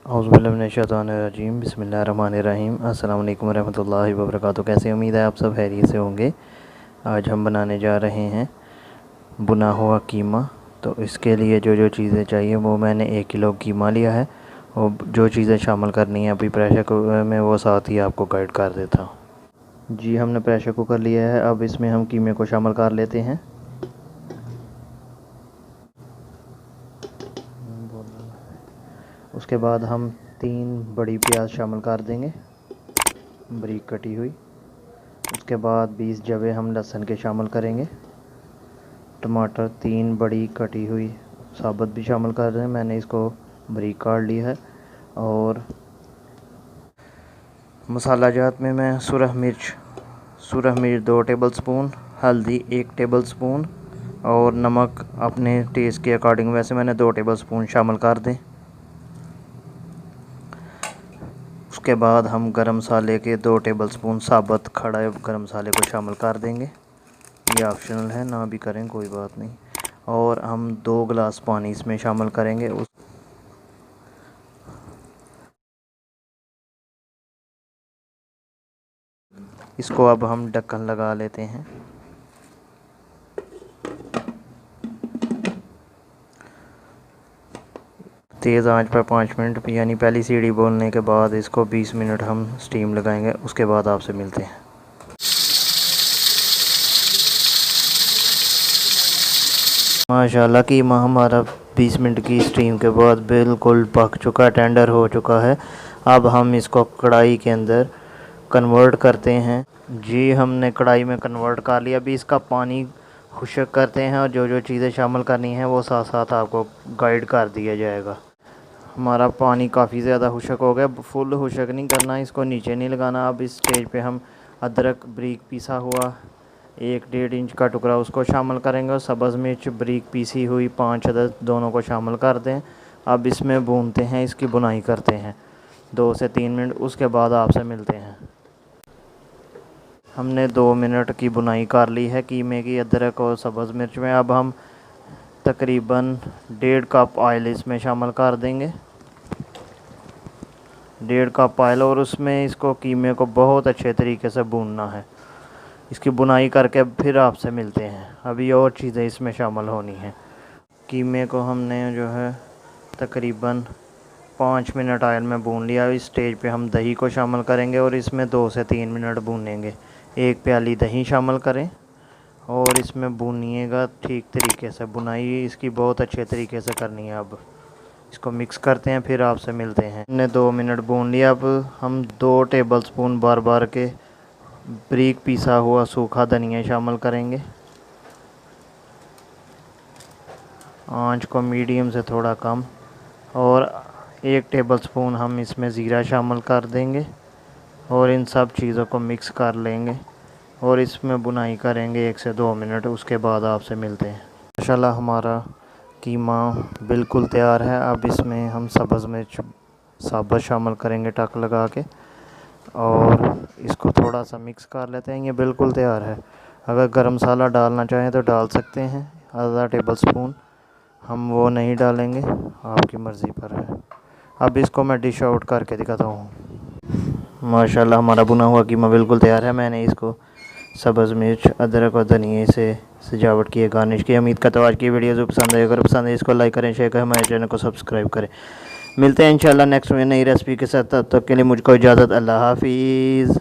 औज़ुबिल्लाहिमिनश्शैतानिर्रजीम बिस्मिल्लाहिर्रहमानिर्रहीम अस्सलाम वालेकुम रहमतुल्लाहि व बरकातुहू। कैसे उम्मीद है आप सब खैरियत से होंगे। आज हम बनाने जा रहे हैं भुना हुआ कीमा। तो इसके लिए जो जो चीज़ें चाहिए वो मैंने 1 किलो कीमा लिया है और जो चीज़ें शामिल करनी है अभी प्रेशर कुकर में वो साथ ही आपको गाइड कर देता हूँ। जी हमने प्रेशर कुकर लिया है। अब इसमें हम कीमे को शामिल कर लेते हैं। उसके बाद हम 3 बड़ी प्याज शामिल कर देंगे बारीक कटी हुई। उसके बाद 20 जवे हम लहसुन के शामिल करेंगे। टमाटर 3 बड़ी कटी हुई साबुत भी शामिल कर रहे हैं, मैंने इसको बारीक काट लिया है। और मसाला जात में मैं सुरख मिर्च 2 टेबल स्पून, हल्दी 1 टेबल स्पून और नमक अपने टेस्ट के अकॉर्डिंग वैसे मैंने 2 टेबल स्पून शामिल कर दें। उसके बाद हम गरम मसाले के 2 टेबल स्पून साबुत खड़ा गरम मसाले को शामिल कर देंगे। ये ऑप्शनल है, ना भी करें कोई बात नहीं। और हम 2 गिलास पानी इसमें शामिल करेंगे। इसको अब हम ढक्कन लगा लेते हैं। तेज़ आंच पर 5 मिनट यानी पहली सीढ़ी बोलने के बाद इसको 20 मिनट हम स्टीम लगाएंगे। उसके बाद आपसे मिलते हैं। माशाल्लाह कीमा हमारा 20 मिनट की स्टीम के बाद बिल्कुल पक चुका, टेंडर हो चुका है। अब हम इसको कढ़ाई के अंदर कन्वर्ट करते हैं। जी हमने कढ़ाई में कन्वर्ट कर लिया। अभी इसका पानी खुश्क करते हैं और जो जो चीज़ें शामिल करनी है वो साथ साथ आपको गाइड कर दिया जाएगा। हमारा पानी काफ़ी ज़्यादा खुश्क हो गया, फुल खुश्क नहीं करना, इसको नीचे नहीं लगाना। अब इस स्टेज पे हम अदरक बारीक पिसा हुआ 1-1.5 इंच का टुकड़ा उसको शामिल करेंगे और सब्ज़ मिर्च बारीक पीसी हुई 5 अदद दोनों को शामिल कर दें। अब इसमें भूनते हैं, इसकी बुनाई करते हैं 2 से 3 मिनट। उसके बाद आपसे मिलते हैं। हमने 2 मिनट की बुनाई कर ली है कीमे की अदरक और सब्ज़ मिर्च में। अब हम तकरीबन 1.5 कप ऑयल इसमें शामिल कर देंगे, 1.5 कप ऑयल। और उसमें इसको कीमे को बहुत अच्छे तरीके से भूनना है। इसकी बुनाई करके फिर आपसे मिलते हैं। अभी और चीज़ें इसमें शामिल होनी हैं। कीमे को हमने जो है तकरीबन 5 मिनट ऑयल में भून लिया। इस स्टेज पे हम दही को शामिल करेंगे और इसमें 2 से 3 मिनट भूनेंगे। 1 प्याली दही शामिल करें और इसमें भूनिएगा ठीक तरीके से। बुनाई इसकी बहुत अच्छे तरीके से करनी है। अब इसको मिक्स करते हैं, फिर आपसे मिलते हैं। हमने 2 मिनट भून लिया। अब हम 2 टेबल स्पून बार के बारीक पिसा हुआ सूखा धनिया शामिल करेंगे। आंच को मीडियम से थोड़ा कम। और 1 टेबल स्पून हम इसमें ज़ीरा शामिल कर देंगे और इन सब चीज़ों को मिक्स कर लेंगे और इसमें बुनाई करेंगे 1 से 2 मिनट। उसके बाद आपसे मिलते हैं। माशाल्लाह हमारा कीमा बिल्कुल तैयार है। अब इसमें हम सब्ज़ मिर्च साबुत शामिल करेंगे टक लगा के और इसको थोड़ा सा मिक्स कर लेते हैं। ये बिल्कुल तैयार है। अगर गरम मसाला डालना चाहें तो डाल सकते हैं, आधा टेबल स्पून। हम वो नहीं डालेंगे, आपकी मर्ज़ी पर है। अब इसको मैं डिश आउट करके दिखाता हूँ। माशाल्लाह हमारा भुना हुआ कीमा बिल्कुल तैयार है। मैंने इसको सब्ज़ मिर्च अदरक और धनिए से सजावट की है, गार्निश की। उम्मीद करता हूँ आज की वीडियो जो पसंद है, अगर पसंद है इसको लाइक करें, शेयर करें, हमारे चैनल को सब्सक्राइब करें। मिलते हैं इंशाल्लाह नेक्स्ट में नई रेसिपी के साथ। तब तक के लिए मुझको इजाज़त। अल्लाह हाफिज़।